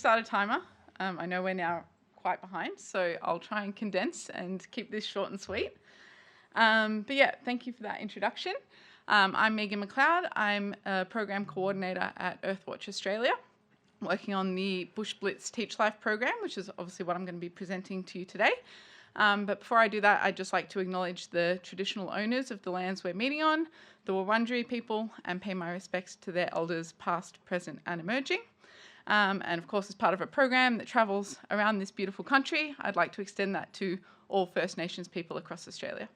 start a timer. I know we're now quite behind, so I'll try and condense and keep this short and sweet. But yeah, thank you for that introduction. I'm Megan McLeod. I'm a program coordinator at EarthWatch Australia, working on the Bush Blitz TeachLive program, which is obviously what I'm going to be presenting to you today. But before I do that, I'd just like to acknowledge the traditional owners of the lands we're meeting on, the Wurundjeri people, and pay my respects to their elders past, present and emerging. And of course, as part of a program that travels around this beautiful country, I'd like to extend that to all First Nations people across Australia.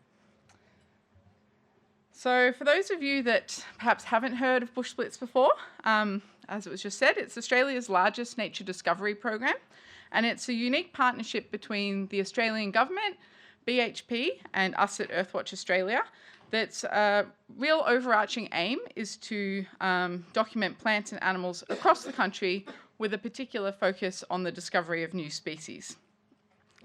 So for those of you that perhaps haven't heard of Bush Blitz before, as it was just said, it's Australia's largest nature discovery program, and it's a unique partnership between the Australian government, BHP, and us at EarthWatch Australia. That's real overarching aim is to document plants and animals across the country with a particular focus on the discovery of new species.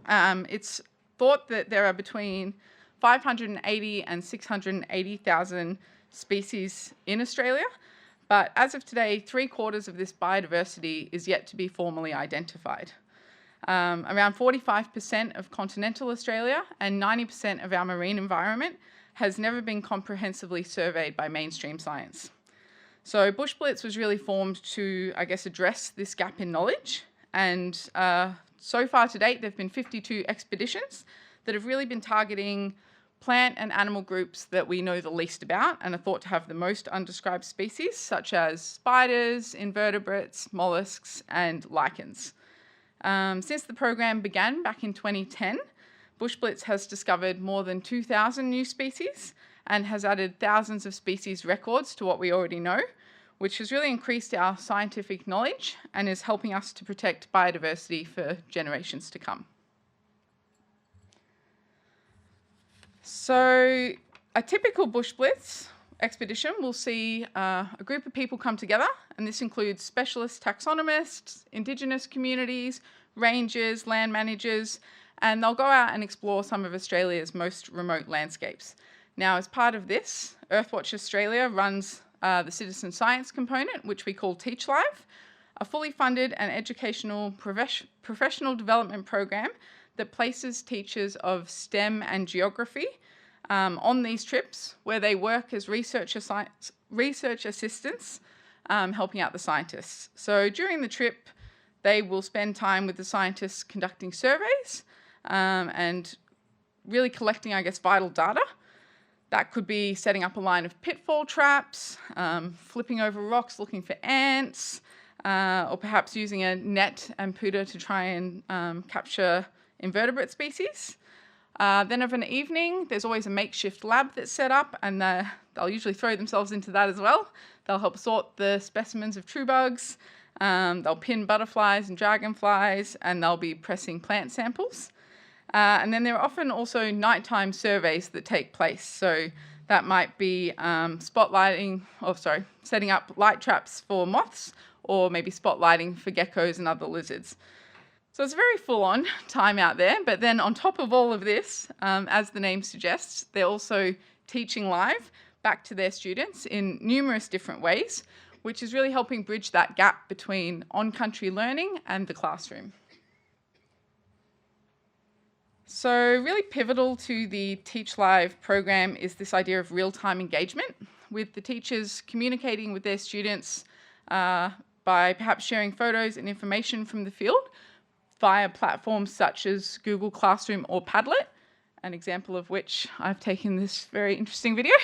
It's thought that there are between 580 and 680,000 species in Australia, but as of today, 3/4 of this biodiversity is yet to be formally identified. Around 45% of continental Australia and 90% of our marine environment has never been comprehensively surveyed by mainstream science. So Bush Blitz was really formed to, I guess, address this gap in knowledge. And so far to date, there have been 52 expeditions that have really been targeting plant and animal groups that we know the least about and are thought to have the most undescribed species, such as spiders, invertebrates, mollusks, and lichens. Since the program began back in 2010, Bush Blitz has discovered more than 2,000 new species and has added thousands of species records to what we already know, which has really increased our scientific knowledge and is helping us to protect biodiversity for generations to come. So a typical Bush Blitz expedition will see a group of people come together, and this includes specialist taxonomists, Indigenous communities, rangers, land managers, and they'll go out and explore some of Australia's most remote landscapes. Now, as part of this, EarthWatch Australia runs the citizen science component, which we call TeachLive, a fully funded and educational professional development program that places teachers of STEM and geography on these trips, where they work as research assistants, helping out the scientists. So during the trip, they will spend time with the scientists conducting surveys and really collecting, I guess, vital data. That could be setting up a line of pitfall traps, flipping over rocks looking for ants, or perhaps using a net and pooter to try and capture invertebrate species. Then of an evening, there's always a makeshift lab that's set up, and they'll usually throw themselves into that as well. They'll help sort the specimens of true bugs, they'll pin butterflies and dragonflies, and they'll be pressing plant samples. And then there are often also nighttime surveys that take place. So that might be setting up light traps for moths, or maybe spotlighting for geckos and other lizards. So it's a very full-on time out there, but then on top of all of this, as the name suggests, they're also teaching live back to their students in numerous different ways, which is really helping bridge that gap between on-country learning and the classroom. So really pivotal to the TeachLive program is this idea of real-time engagement, with the teachers communicating with their students by perhaps sharing photos and information from the field via platforms such as Google Classroom or Padlet, an example of which I've taken this very interesting video.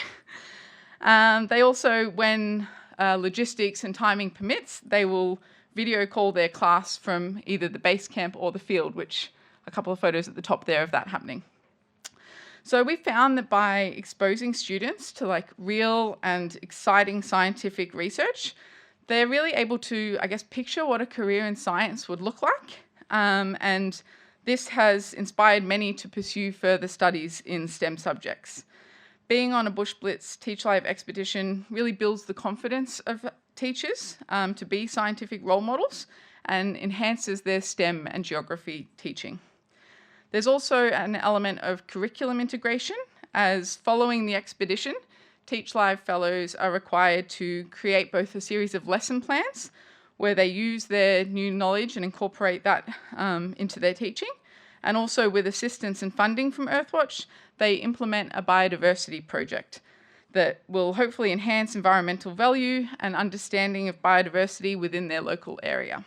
They also, when logistics and timing permits, they will video call their class from either the base camp or the field, which a couple of photos at the top there of that happening. So we found that by exposing students to real and exciting scientific research, they're really able to, I guess, picture what a career in science would look like. And this has inspired many to pursue further studies in STEM subjects. Being on a Bush Blitz TeachLive expedition really builds the confidence of teachers to be scientific role models and enhances their STEM and geography teaching. There's also an element of curriculum integration, as following the expedition, TeachLive fellows are required to create both a series of lesson plans where they use their new knowledge and incorporate that into their teaching. And also with assistance and funding from EarthWatch, they implement a biodiversity project that will hopefully enhance environmental value and understanding of biodiversity within their local area.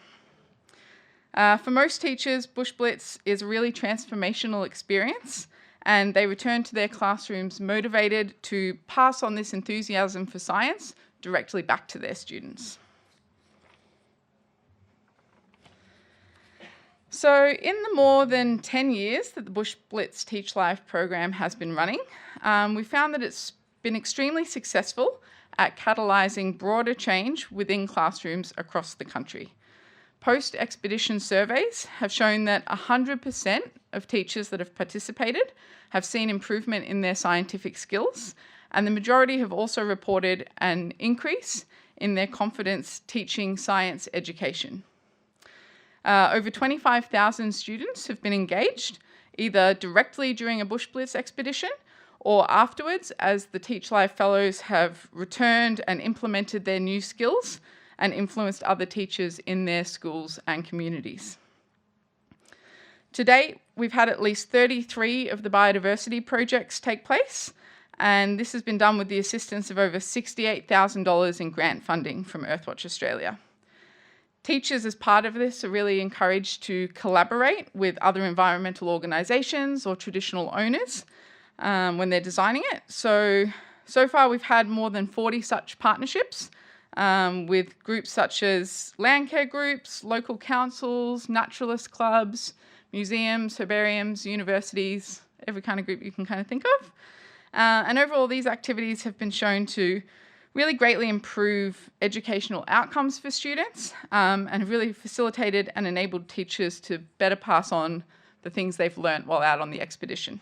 For most teachers, Bush Blitz is a really transformational experience, and they return to their classrooms motivated to pass on this enthusiasm for science directly back to their students. So in the more than 10 years that the Bush Blitz TeachLive program has been running, we found that it's been extremely successful at catalysing broader change within classrooms across the country. Post-expedition surveys have shown that 100% of teachers that have participated have seen improvement in their scientific skills, and the majority have also reported an increase in their confidence teaching science education. Over 25,000 students have been engaged, either directly during a Bush Blitz expedition or afterwards as the TeachLive Fellows have returned and implemented their new skills and influenced other teachers in their schools and communities. To date, we've had at least 33 of the biodiversity projects take place, and this has been done with the assistance of over $68,000 in grant funding from EarthWatch Australia. Teachers, as part of this, are really encouraged to collaborate with other environmental organisations or traditional owners when they're designing it. So far we've had more than 40 such partnerships with groups such as land care groups, local councils, naturalist clubs, museums, herbariums, universities, every kind of group you can kind of think of. And overall, these activities have been shown to really greatly improve educational outcomes for students and have really facilitated and enabled teachers to better pass on the things they've learnt while out on the expedition.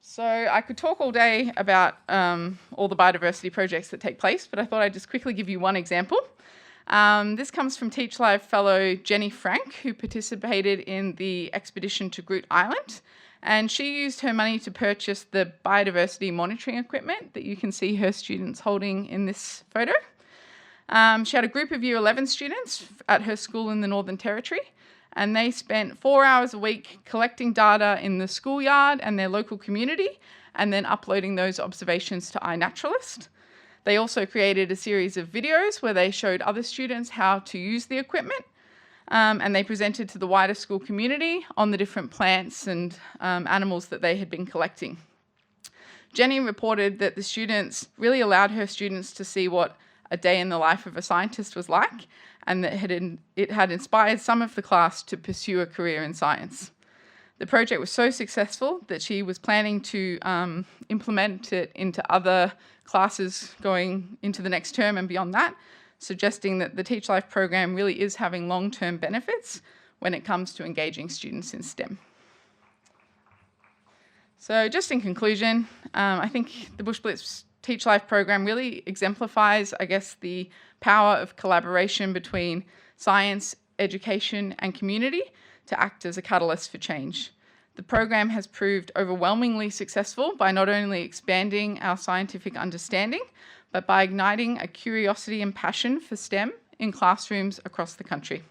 So I could talk all day about all the biodiversity projects that take place, but I thought I'd just quickly give you one example. This comes from TeachLive fellow Jenny Frank, who participated in the expedition to Groot Island. And she used her money to purchase the biodiversity monitoring equipment that you can see her students holding in this photo. She had a group of Year 11 students at her school in the Northern Territory, and they spent 4 hours a week collecting data in the schoolyard and their local community, and then uploading those observations to iNaturalist. They also created a series of videos where they showed other students how to use the equipment, and they presented to the wider school community on the different plants and animals that they had been collecting. Jenny reported that the students really allowed her students to see what a day in the life of a scientist was like, and that it had inspired some of the class to pursue a career in science. The project was so successful that she was planning to implement it into other classes going into the next term and beyond that, suggesting that the TeachLive program really is having long-term benefits when it comes to engaging students in STEM. So just in conclusion, I think the Bush Blitz TeachLive program really exemplifies, I guess, the power of collaboration between science, education, and community to act as a catalyst for change. The program has proved overwhelmingly successful by not only expanding our scientific understanding, but by igniting a curiosity and passion for STEM in classrooms across the country.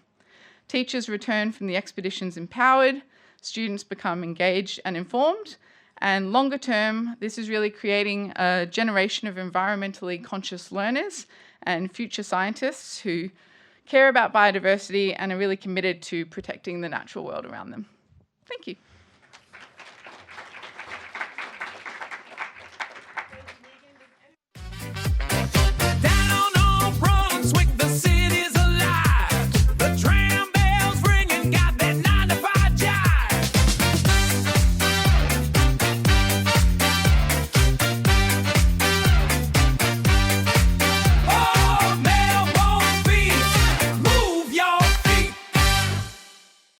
Teachers return from the expeditions empowered, students become engaged and informed, and longer term, this is really creating a generation of environmentally conscious learners and future scientists who care about biodiversity and are really committed to protecting the natural world around them. Thank you.